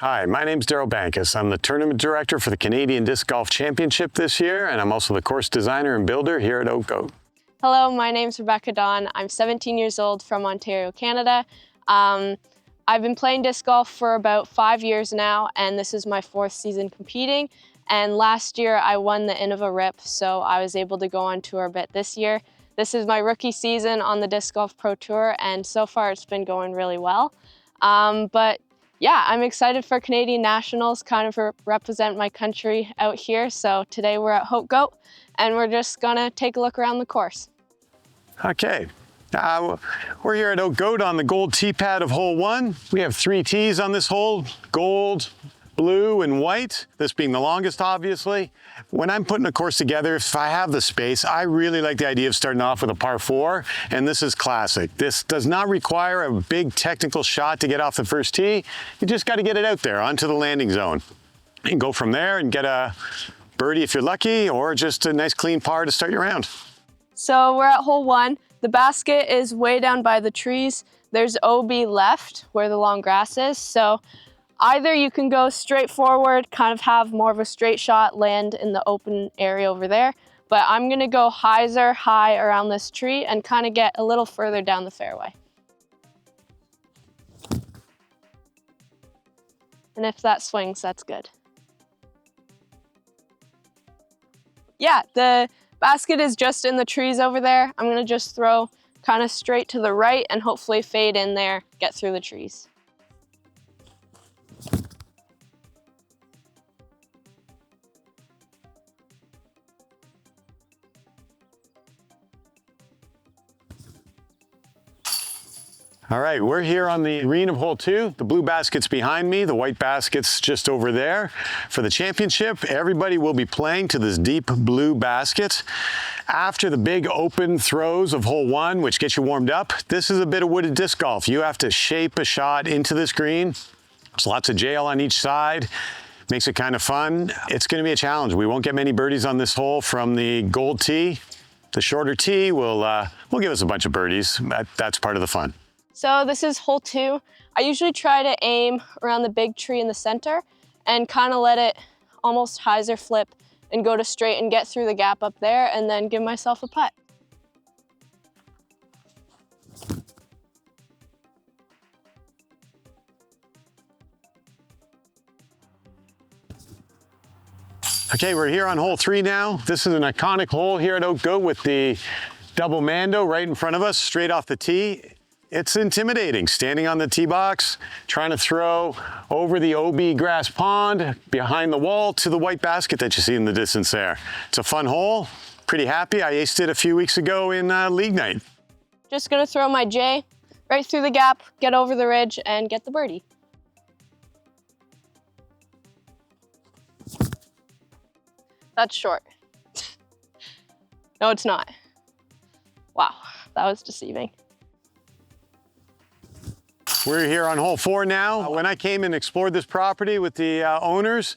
Hi, my name's Darrell Bankes. I'm the tournament director for the Canadian Disc Golf Championship this year, and I'm also the course designer and builder here at Haute Goat. Hello, my name's Rebecca Dawn. I'm 17 years old from Ontario, Canada. I've been playing disc golf for about 5 years now, and this is my 4th season competing. And last year I won the Innova RIP, so I was able to go on tour a bit this year. This is my rookie season on the Disc Golf Pro Tour, and so far it's been going really well. But yeah, I'm excited for Canadian Nationals, kind of represent my country out here. So today we're at Haute Goat, and we're just gonna take a look around the course. Okay, we're here at Haute Goat on the gold tee pad of hole 1. We have 3 tees on this hole, gold, blue, and white, this being the longest, obviously. When I'm putting a course together, if I have the space, I really like the idea of starting off with a par 4, and this is classic. This does not require a big technical shot to get off the first tee. You just got to get it out there onto the landing zone and go from there and get a birdie if you're lucky, or just a nice clean par to start your round. So we're at hole 1. The basket is way down by the trees. There's OB left where the long grass is. So either you can go straight forward, kind of have more of a straight shot, land in the open area over there. But I'm gonna go hyzer high around this tree and kind of get a little further down the fairway. And if that swings, that's good. Yeah, the basket is just in the trees over there. I'm gonna just throw kind of straight to the right and hopefully fade in there, get through the trees. All right, we're here on the green of hole 2. The blue basket's behind me, the white basket's just over there. For the championship, everybody will be playing to this deep blue basket. After the big open throws of hole 1, which gets you warmed up, this is a bit of wooded disc golf. You have to shape a shot into this green. There's lots of jail on each side. Makes it kind of fun. It's gonna be a challenge. We won't get many birdies on this hole from the gold tee. The shorter tee will give us a bunch of birdies. That's part of the fun. So this is hole 2. I usually try to aim around the big tree in the center and kind of let it almost hyzer flip and go to straight and get through the gap up there and then give myself a putt. Okay, we're here on hole 3 now. This is an iconic hole here at Haute Goat with the double mando right in front of us, straight off the tee. It's intimidating, standing on the tee box, trying to throw over the OB grass pond, behind the wall to the white basket that you see in the distance there. It's a fun hole, pretty happy. I aced it a few weeks ago in league night. Just gonna throw my J right through the gap, get over the ridge, and get the birdie. That's short. No, it's not. Wow, that was deceiving. We're here on hole 4 now. When I came and explored this property with the owners,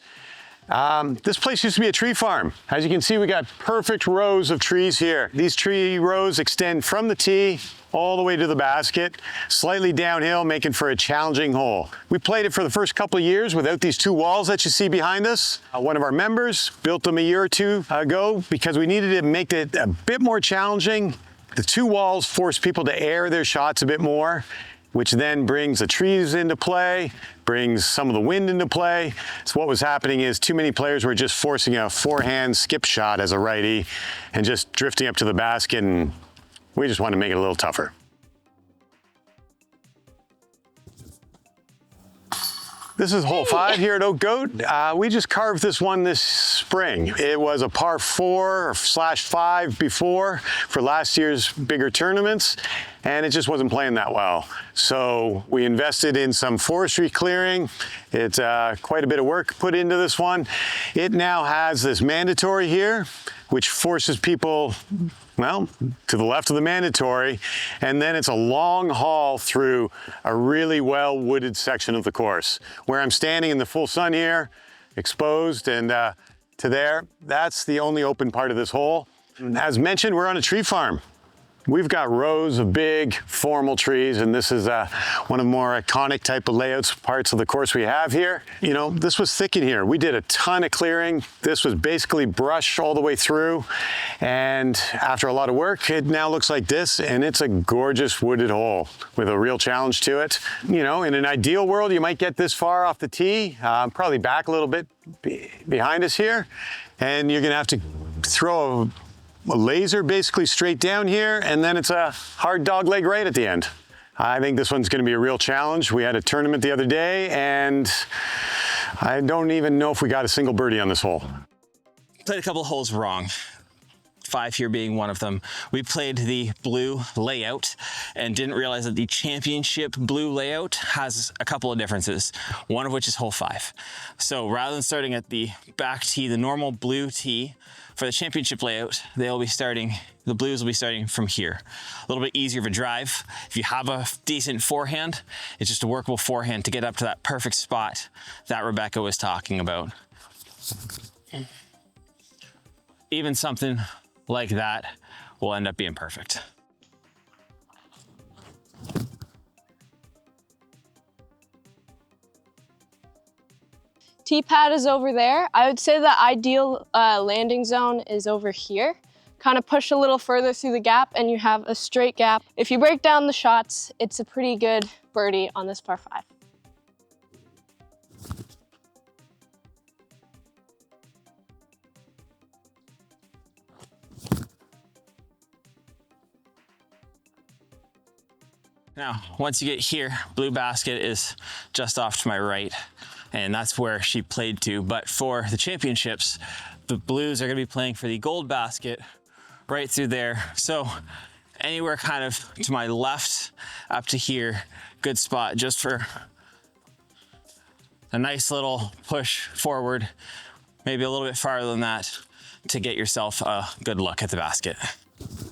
this place used to be a tree farm. As you can see, we got perfect rows of trees here. These tree rows extend from the tee all the way to the basket, slightly downhill, making for a challenging hole. We played it for the first couple of years without these 2 walls that you see behind us. One of our members built them a year or 2 ago because we needed to make it a bit more challenging. The 2 walls force people to air their shots a bit more, which then brings the trees into play, brings some of the wind into play. So what was happening is too many players were just forcing a forehand skip shot as a righty and just drifting up to the basket, and we just want to make it a little tougher. This is hole 5 here at Haute Goat. We just carved this one this spring. It was a par 4/5 before for last year's bigger tournaments, and it just wasn't playing that well. So we invested in some forestry clearing. It's quite a bit of work put into this one. It now has this mandatory here, which forces people, well, to the left of the mandatory, and then it's a long haul through a really well-wooded section of the course. Where I'm standing in the full sun here, exposed, and to there, that's the only open part of this hole. As mentioned, we're on a tree farm. We've got rows of big formal trees, and this is one of the more iconic type of layouts parts of the course we have here. You know, this was thick in here. We did a ton of clearing. This was basically brush all the way through, and after a lot of work, it now looks like this, and it's a gorgeous wooded hole with a real challenge to it. You know, in an ideal world, you might get this far off the tee, probably back a little bit behind us here, and you're gonna have to throw a laser basically straight down here, and then it's a hard dog leg right at the end. I think this one's going to be a real challenge. We had a tournament the other day, and I don't even know if we got a single birdie on this hole. Played a couple of holes wrong. 5 here being one of them. We played the blue layout and didn't realize that the championship blue layout has a couple of differences, one of which is hole 5. So rather than starting at the back tee, the normal blue tee, for the championship layout, the blues will be starting from here. A little bit easier of a drive. If you have a decent forehand, it's just a workable forehand to get up to that perfect spot that Rebecca was talking about. Even something like that will end up being perfect. Tee pad is over there. I would say the ideal landing zone is over here. Kind of push a little further through the gap and you have a straight gap. If you break down the shots, it's a pretty good birdie on this par 5. Now, once you get here, blue basket is just off to my right, and that's where she played to. But for the championships, the blues are gonna be playing for the gold basket right through there. So anywhere kind of to my left up to here, good spot just for a nice little push forward, maybe a little bit farther than that to get yourself a good look at the basket.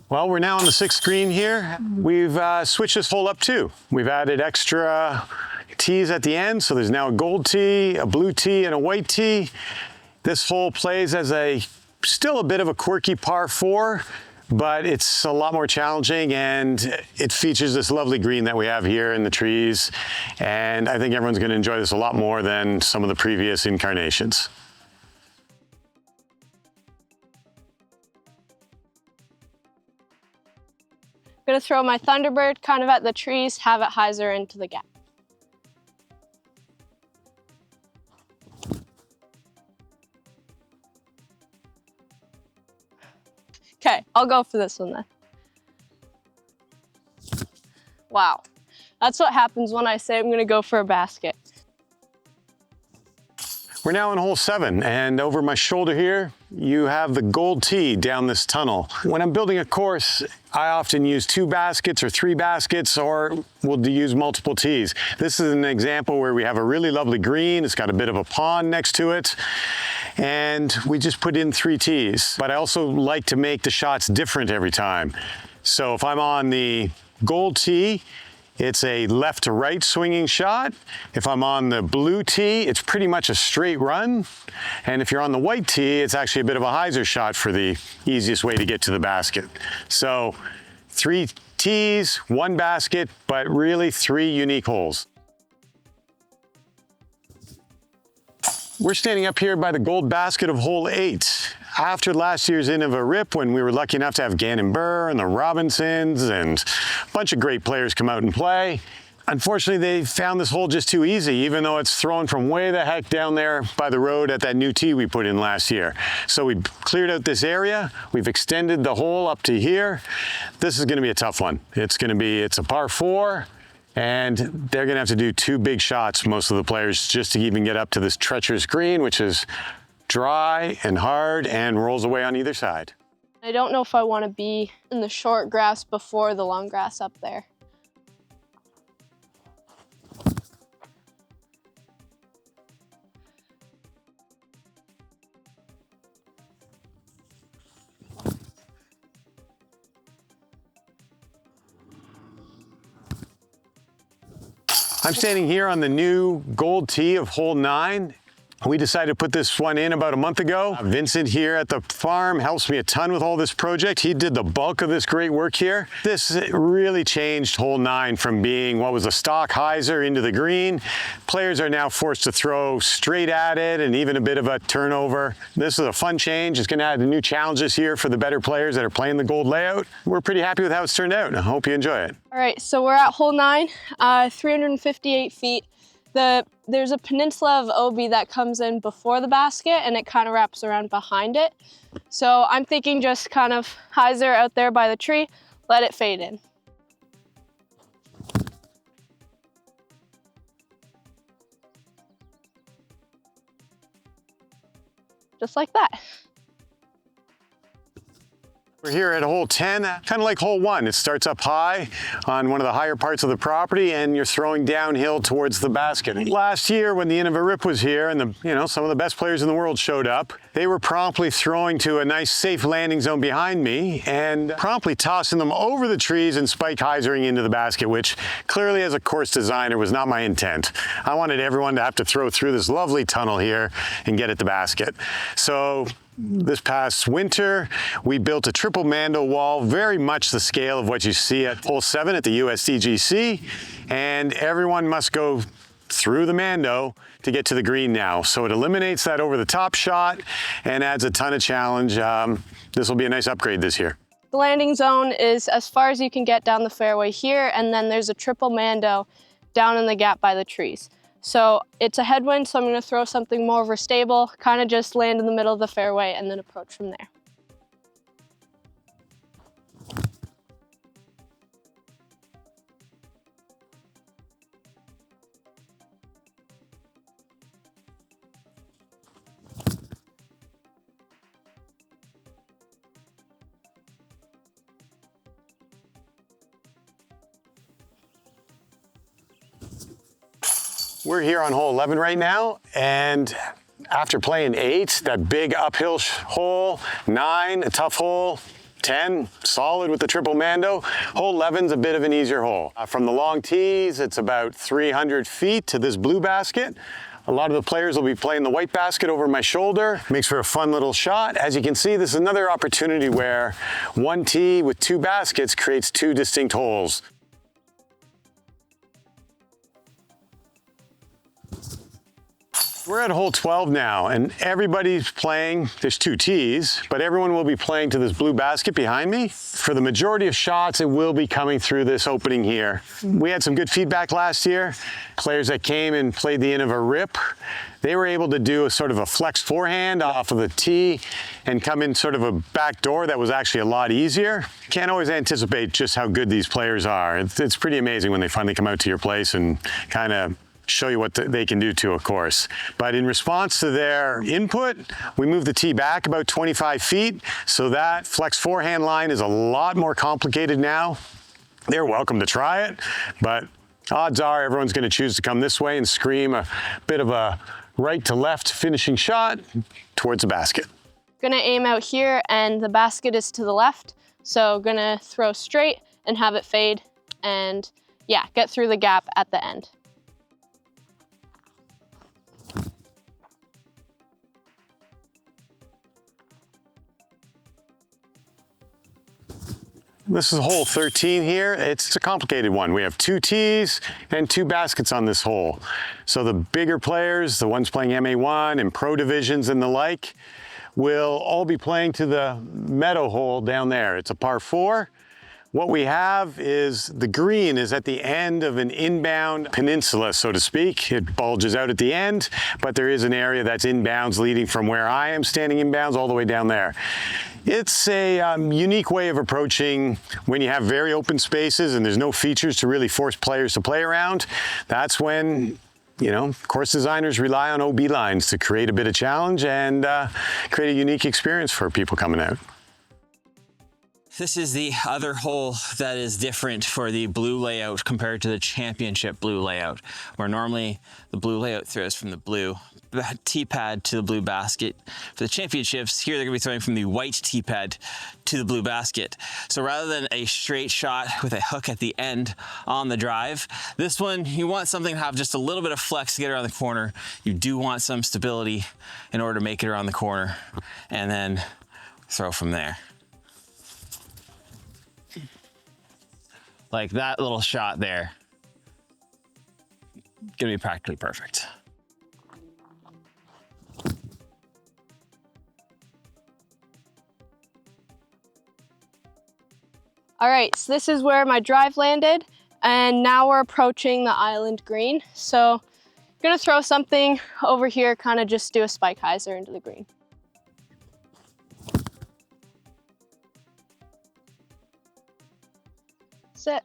Well, we're now on the 6th green here. We've switched this hole up too. We've added extra tees at the end, so there's now a gold tee, a blue tee, and a white tee. This hole plays as still a bit of a quirky par 4, but it's a lot more challenging, and it features this lovely green that we have here in the trees, and I think everyone's going to enjoy this a lot more than some of the previous incarnations. I'm gonna throw my Thunderbird kind of at the trees, have it hyzer into the gap. Okay, I'll go for this one then. Wow, that's what happens when I say I'm gonna go for a basket. We're now in hole 7, and over my shoulder here, you have the gold tee down this tunnel. When I'm building a course, I often use 2 baskets or 3 baskets, or we'll use multiple tees. This is an example where we have a really lovely green. It's got a bit of a pond next to it, and we just put in 3 tees. But I also like to make the shots different every time. So if I'm on the gold tee, it's a left to right swinging shot. If I'm on the blue tee, it's pretty much a straight run. And if you're on the white tee, it's actually a bit of a hyzer shot for the easiest way to get to the basket. So 3 tees, 1 basket, but really 3 unique holes. We're standing up here by the gold basket of hole 8. After last year's Innova RIP, when we were lucky enough to have Gannon Burr and the Robinsons and a bunch of great players come out and play, unfortunately they found this hole just too easy, even though it's thrown from way the heck down there by the road at that new tee we put in last year. So we cleared out this area, we've extended the hole up to here. This is gonna be a tough one. It's a par 4, and they're gonna have to do 2 big shots, most of the players, just to even get up to this treacherous green, which is dry and hard and rolls away on either side. I don't know if I want to be in the short grass before the long grass up there. I'm standing here on the new gold tee of hole 9. We decided to put this one in about a month ago. Vincent here at the farm helps me a ton with all this project. He did the bulk of this great work here. This really changed hole 9 from being what was a stock hyzer into the green. Players are now forced to throw straight at it and even a bit of a turnover. This is a fun change. It's going to add new challenges here for the better players that are playing the gold layout. We're pretty happy with how it's turned out. I hope you enjoy it. All right, so we're at hole 9, 358 feet. There's a peninsula of OB that comes in before the basket and it kind of wraps around behind it. So I'm thinking just kind of hyzer out there by the tree, let it fade in. Just like that. We're here at hole 10, kind of like hole 1. It starts up high on one of the higher parts of the property and you're throwing downhill towards the basket. Last year when the Innova RIP was here and some of the best players in the world showed up, they were promptly throwing to a nice safe landing zone behind me and promptly tossing them over the trees and spike hyzering into the basket, which clearly as a course designer was not my intent. I wanted everyone to have to throw through this lovely tunnel here and get at the basket. So this past winter, we built a triple mando wall, very much the scale of what you see at hole 7 at the USDGC, and everyone must go through the mando to get to the green now. So it eliminates that over the top shot and adds a ton of challenge. This will be a nice upgrade this year. The landing zone is as far as you can get down the fairway here, and then there's a triple mando down in the gap by the trees. So it's a headwind, so I'm going to throw something more overstable, kind of just land in the middle of the fairway and then approach from there. We're here on hole 11 right now, and after playing 8, that big uphill hole, 9, a tough hole, 10, solid with the triple mando. Hole 11's a bit of an easier hole. From the long tees, it's about 300 feet to this blue basket. A lot of the players will be playing the white basket over my shoulder. Makes for a fun little shot. As you can see, this is another opportunity where one tee with 2 baskets creates 2 distinct holes. We're at hole 12 now, and everybody's playing. There's 2 tees, but everyone will be playing to this blue basket behind me. For the majority of shots, it will be coming through this opening here. We had some good feedback last year. Players that came and played the Innova RIP, they were able to do a sort of a flex forehand off of the tee and come in sort of a back door that was actually a lot easier. Can't always anticipate just how good these players are. It's pretty amazing when they finally come out to your place and kind of show you what they can do to a course. But in response to their input, we moved the tee back about 25 feet, so that flex forehand line is a lot more complicated now. They're welcome to try it, but odds are everyone's going to choose to come this way and scream a bit of a right to left finishing shot towards the basket. Gonna aim out here and the basket is to the left, so gonna throw straight and have it fade and yeah, get through the gap at the end. This is hole 13 here. It's a complicated one. We have 2 tees and 2 baskets on this hole. So the bigger players, the ones playing MA1 and pro divisions and the like, will all be playing to the meadow hole down there. It's a par 4. What we have is the green is at the end of an inbound peninsula, so to speak. It bulges out at the end, but there is an area that's inbounds leading from where I am standing inbounds all the way down there. It's a unique way of approaching when you have very open spaces and there's no features to really force players to play around. That's when, course designers rely on OB lines to create a bit of challenge and create a unique experience for people coming out. This is the other hole that is different for the blue layout compared to the championship blue layout, where normally the blue layout throws from the blue tee pad to the blue basket. For the championships, here they're gonna be throwing from the white tee pad to the blue basket. So rather than a straight shot with a hook at the end on the drive, this one, you want something to have just a little bit of flex to get around the corner. You do want some stability in order to make it around the corner, and then throw from there. Like that little shot there, gonna be practically perfect. All right, so this is where my drive landed, and now we're approaching the island green. So I'm gonna throw something over here, kind of just do a spike hyzer into the green. That's it.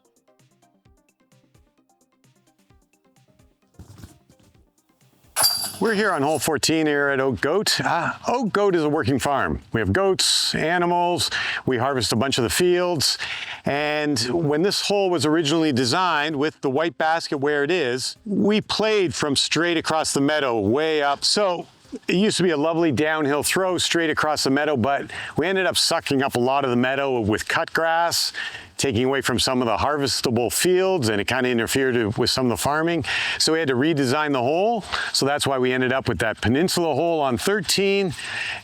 We're here on hole 14 here at Haute Goat. Haute Goat is a working farm. We have goats, animals, we harvest a bunch of the fields. And when this hole was originally designed with the white basket where it is, we played from straight across the meadow, way up. So it used to be a lovely downhill throw straight across the meadow, but we ended up sucking up a lot of the meadow with cut grass, taking away from some of the harvestable fields, and it kind of interfered with some of the farming. So we had to redesign the hole. So that's why we ended up with that peninsula hole on 13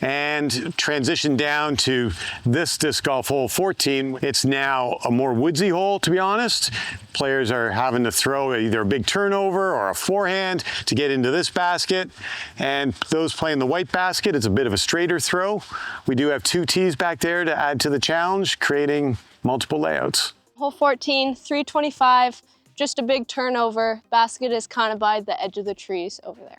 and transitioned down to this disc golf hole 14. It's now a more woodsy hole, to be honest. Players are having to throw either a big turnover or a forehand to get into this basket. And those playing the white basket, it's a bit of a straighter throw. We do have 2 tees back there to add to the challenge, creating multiple layouts. Hole 14, 325, just a big turnover. Basket is kind of by the edge of the trees over there.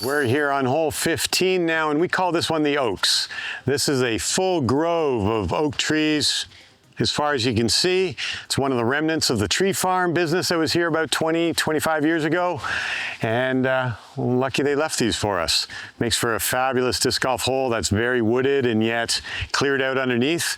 We're here on hole 15 now, and we call this one the Oaks. This is a full grove of oak trees. As far as you can see, it's one of the remnants of the tree farm business that was here about 20, 25 years ago. And lucky they left these for us. Makes for a fabulous disc golf hole that's very wooded and yet cleared out underneath.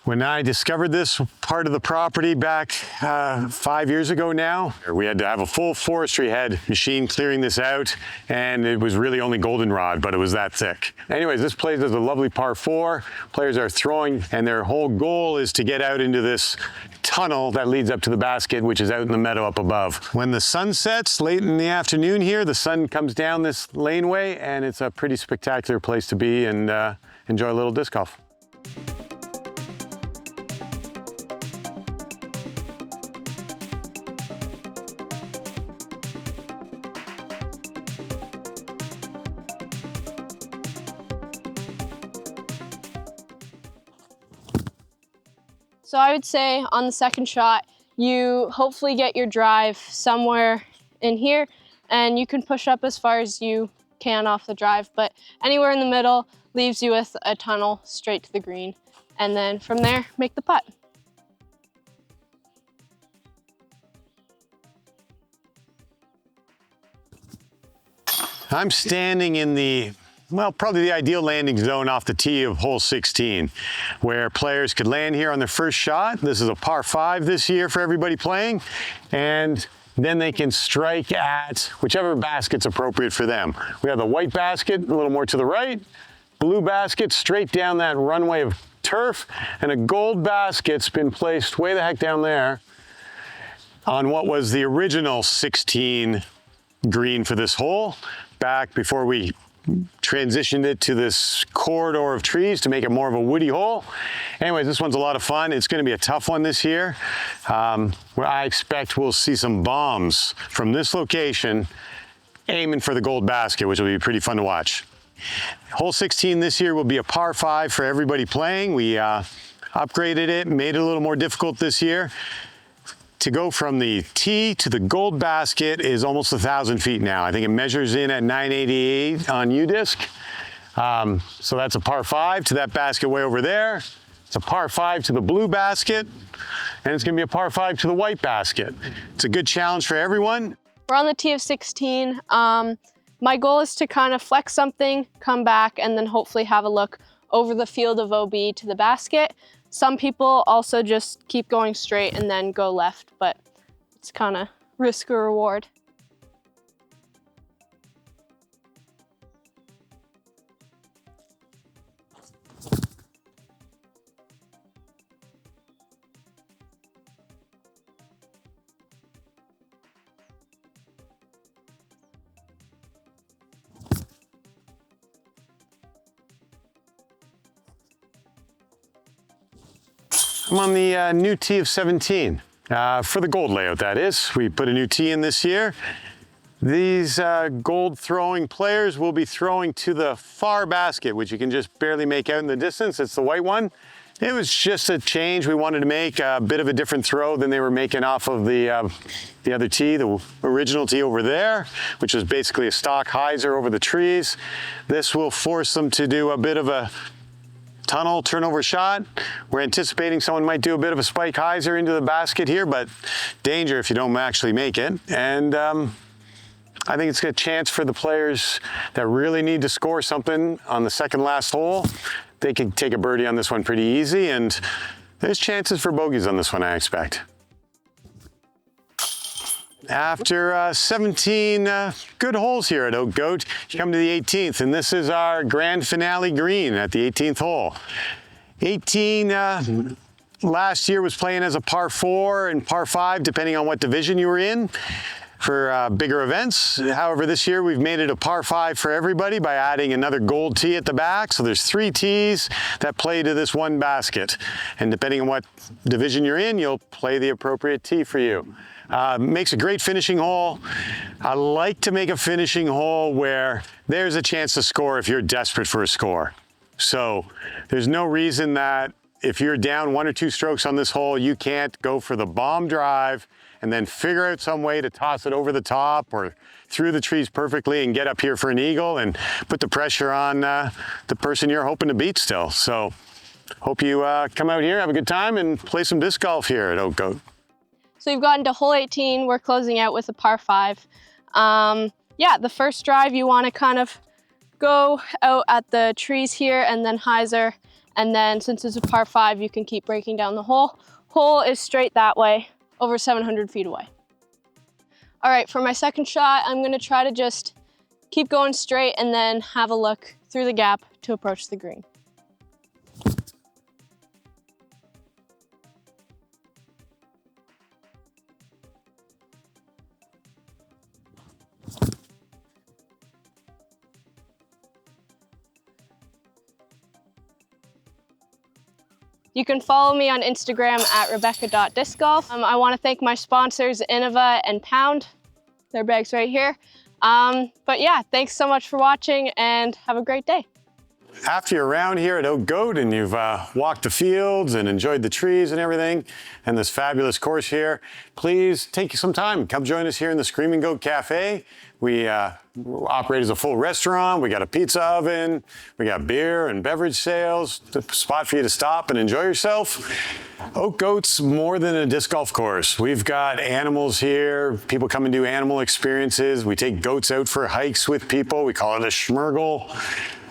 When I discovered this part of the property back 5 years ago now, we had to have a full forestry head machine clearing this out, and it was really only goldenrod, but it was that thick. Anyways, this plays as a lovely par 4. Players are throwing, and their whole goal is to get out into this tunnel that leads up to the basket, which is out in the meadow up above. When the sun sets late in the afternoon here, the sun comes down this laneway, and it's a pretty spectacular place to be and enjoy a little disc golf. So I would say on the second shot, you hopefully get your drive somewhere in here, and you can push up as far as you can off the drive, but anywhere in the middle leaves you with a tunnel straight to the green. And then from there, make the putt. I'm standing in the, well, probably the ideal landing zone off the tee of hole 16, where players could land here on their first shot. This is a par 5 this year for everybody playing, and then they can strike at whichever basket's appropriate for them. We have the white basket a little more to the right, blue basket straight down that runway of turf, and a gold basket's been placed way the heck down there on what was the original 16 green for this hole, back before we transitioned it to this corridor of trees to make it more of a woody hole. Anyways, this one's a lot of fun. It's going to be a tough one this year. Where I expect we'll see some bombs from this location aiming for the gold basket, which will be pretty fun to watch. Hole 16 this year will be a par 5 for everybody playing. We upgraded it, made it a little more difficult this year. To go from the tee to the gold basket is almost 1,000 feet now. I think it measures in at 988 on U-disc. So that's a par 5 to that basket way over there. It's a par 5 to the blue basket, and it's gonna be a par 5 to the white basket. It's a good challenge for everyone. We're on the tee of 16. My goal is to kind of flex something, come back, and then hopefully have a look over the field of OB to the basket. Some people also just keep going straight and then go left, but it's kind of risk or reward. I'm on the new tee of 17, for the gold layout, that is. We put a new tee in this year. These gold throwing players will be throwing to the far basket, which you can just barely make out in the distance. It's the white one. It was just a change. We wanted to make a bit of a different throw than they were making off of the other tee, the original tee over there, which was basically a stock hyzer over the trees. This will force them to do a bit of a tunnel turnover shot. We're anticipating someone might do a bit of a spike hyzer into the basket here, but danger if you don't actually make it. And I think it's a chance for the players that really need to score something on the second last hole. They can take a birdie on this one pretty easy, and there's chances for bogeys on this one, I expect. After 17 good holes here at Haute Goat, you come to the 18th, and this is our grand finale green at the 18th hole. 18 last year was playing as a par 4 and par 5, depending on what division you were in for bigger events. However, this year we've made it a par 5 for everybody by adding another gold tee at the back. So there's 3 tees that play to this one basket. And depending on what division you're in, you'll play the appropriate tee for you. Makes a great finishing hole. I like to make a finishing hole where there's a chance to score if you're desperate for a score. So there's no reason that if you're down 1 or 2 strokes on this hole, you can't go for the bomb drive and then figure out some way to toss it over the top or through the trees perfectly and get up here for an eagle and put the pressure on the person you're hoping to beat still. So hope you come out here, have a good time, and play some disc golf here at Haute Goat. So we've gotten to hole 18. We're closing out with a par 5. Yeah, the first drive you want to kind of go out at the trees here and then hyzer. And then since it's a par 5, you can keep breaking down the hole. Hole is straight that way, over 700 feet away. All right, for my second shot, I'm going to try to just keep going straight and then have a look through the gap to approach the green. You can follow me on Instagram at rebecca.discgolf. I want to thank my sponsors, Innova and Pound. Their bags right here. But yeah, thanks so much for watching and have a great day. After you're around here at Haute Goat and you've walked the fields and enjoyed the trees and everything and this fabulous course here, please take some time. Come join us here in the Screaming Goat Cafe. We operate as a full restaurant. We got a pizza oven. We got beer and beverage sales. A spot for you to stop and enjoy yourself. Haute Goat's more than a disc golf course. We've got animals here. People come and do animal experiences. We take goats out for hikes with people. We call it a schmergle.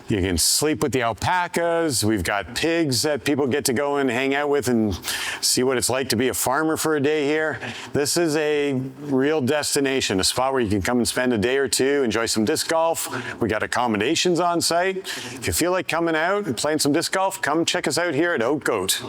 You can sleep with the alpacas. We've got pigs that people get to go and hang out with and see what it's like to be a farmer for a day here. This is a real destination, a spot where you can come and spend a day or two, enjoy some disc golf. We got accommodations on site. If you feel like coming out and playing some disc golf, come check us out here at Haute Goat.